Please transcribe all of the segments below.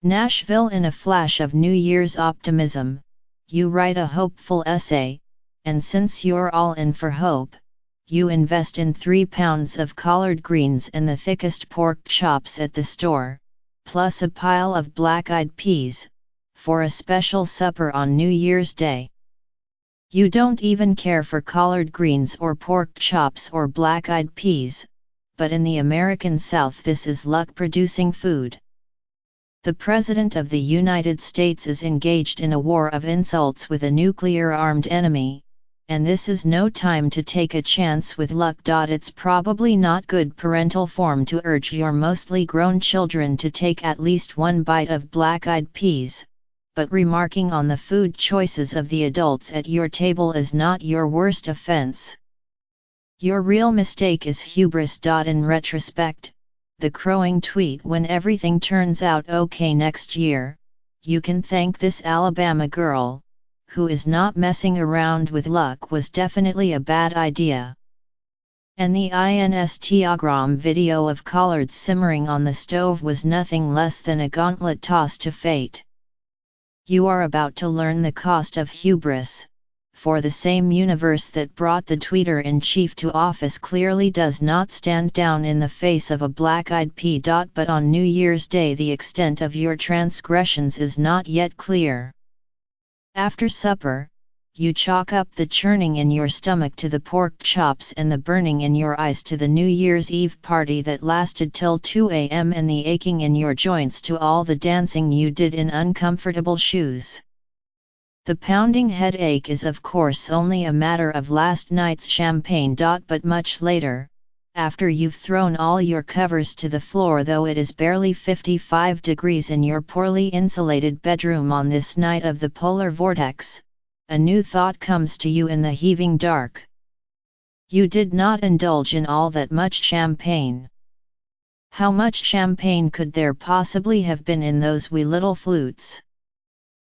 Nashville. In a flash of New Year's optimism, you write a hopeful essay, and since you're all in for hope, you invest in 3 pounds of collard greens and the thickest pork chops at the store, plus a pile of black-eyed peas, for a special supper on New Year's Day. You don't even care for collard greens or pork chops or black-eyed peas, but in the American South this is luck-producing food. The President of the United States is engaged in a war of insults with a nuclear-armed enemy, and this is no time to take a chance with luck. It's probably not good parental form to urge your mostly grown children to take at least one bite of black-eyed peas, but remarking on the food choices of the adults at your table is not your worst offense. Your real mistake is hubris. In retrospect, the crowing tweet "when everything turns out okay next year, you can thank this Alabama girl, who is not messing around with luck" was definitely a bad idea. And the Instagram video of collards simmering on the stove was nothing less than a gauntlet toss to fate. You are about to learn the cost of hubris, for the same universe that brought the tweeter-in-chief to office clearly does not stand down in the face of a black-eyed pea. But on New Year's Day the extent of your transgressions is not yet clear. After supper, you chalk up the churning in your stomach to the pork chops and the burning in your eyes to the New Year's Eve party that lasted till 2 a.m. and the aching in your joints to all the dancing you did in uncomfortable shoes. The pounding headache is of course only a matter of last night's champagne. But much later, after you've thrown all your covers to the floor, though it is barely 55 degrees in your poorly insulated bedroom on this night of the polar vortex, a new thought comes to you in the heaving dark. You did not indulge in all that much champagne. How much champagne could there possibly have been in those wee little flutes?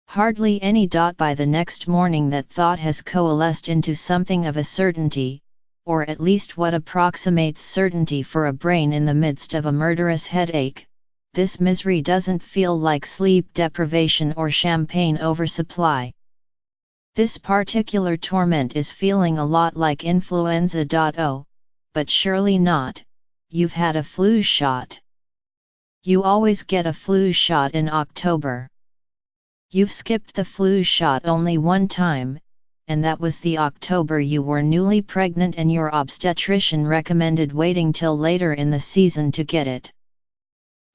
Hardly any. By the next morning that thought has coalesced into something of a certainty, or at least what approximates certainty for a brain in the midst of a murderous headache. This misery doesn't feel like sleep deprivation or champagne oversupply. This particular torment is feeling a lot like influenza. Oh, but surely not, you've had a flu shot. You always get a flu shot in October. You've skipped the flu shot only one time, and that was the October you were newly pregnant and your obstetrician recommended waiting till later in the season to get it.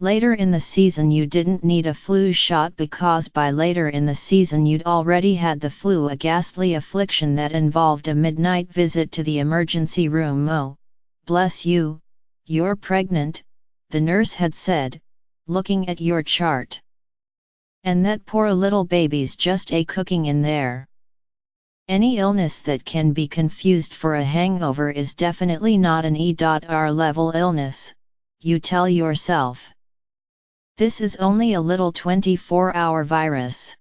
Later in the season you didn't need a flu shot because by later in the season you'd already had the flu, a ghastly affliction that involved a midnight visit to the emergency room. Oh, bless you, you're pregnant, the nurse had said, looking at your chart. And that poor little baby's just a cooking in there. Any illness that can be confused for a hangover is definitely not an E.R. level illness, you tell yourself. This is only a little 24-hour virus.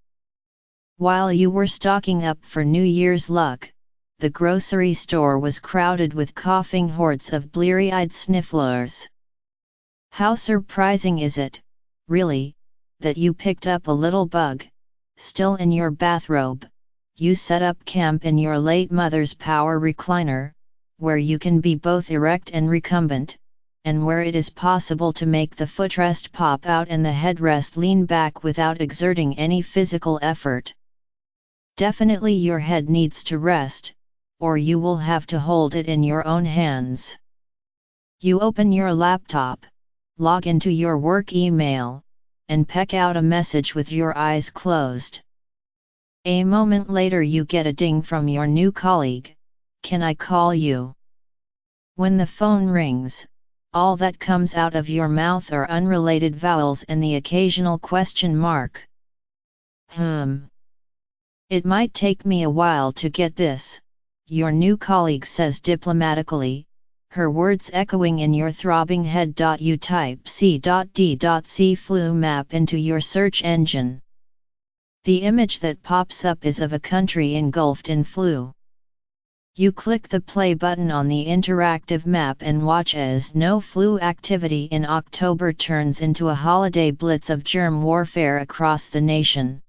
While you were stocking up for New Year's luck, the grocery store was crowded with coughing hordes of bleary-eyed snifflers. How surprising is it, really, that you picked up a little bug, still in your bathrobe? You set up camp in your late mother's power recliner, where you can be both erect and recumbent, and where it is possible to make the footrest pop out and the headrest lean back without exerting any physical effort. Definitely your head needs to rest, or you will have to hold it in your own hands. You open your laptop, log into your work email, and peck out a message with your eyes closed. A moment later you get a ding from your new colleague. Can I call you? When the phone rings, all that comes out of your mouth are unrelated vowels and the occasional question mark. It might take me a while to get this, your new colleague says diplomatically, her words echoing in your throbbing head. You type C.D.C flu map into your search engine. The image that pops up is of a country engulfed in flu. You click the play button on the interactive map and watch as no flu activity in October turns into a holiday blitz of germ warfare across the nation.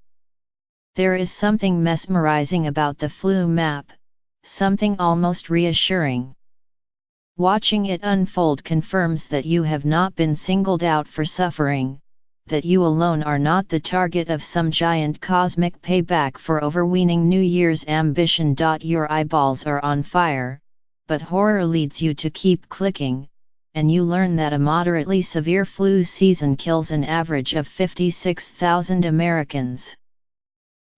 There is something mesmerizing about the flu map, something almost reassuring. Watching it unfold confirms that you have not been singled out for suffering, that you alone are not the target of some giant cosmic payback for overweening New Year's ambition. Your eyeballs are on fire, but horror leads you to keep clicking, and you learn that a moderately severe flu season kills an average of 56,000 Americans.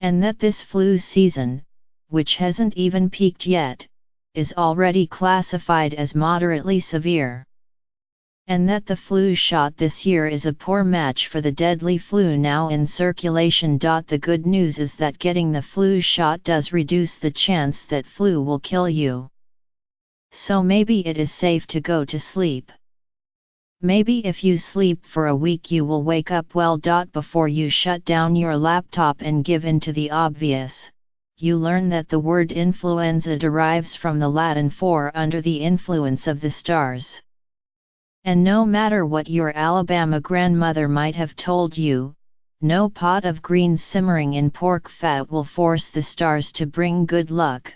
And that this flu season, which hasn't even peaked yet, is already classified as moderately severe. And that the flu shot this year is a poor match for the deadly flu now in circulation. The good news is that getting the flu shot does reduce the chance that flu will kill you. So maybe it is safe to go to sleep. Maybe if you sleep for a week you will wake up well. Before you shut down your laptop and give in to the obvious, you learn that the word influenza derives from the Latin for under the influence of the stars. And no matter what your Alabama grandmother might have told you, no pot of greens simmering in pork fat will force the stars to bring good luck.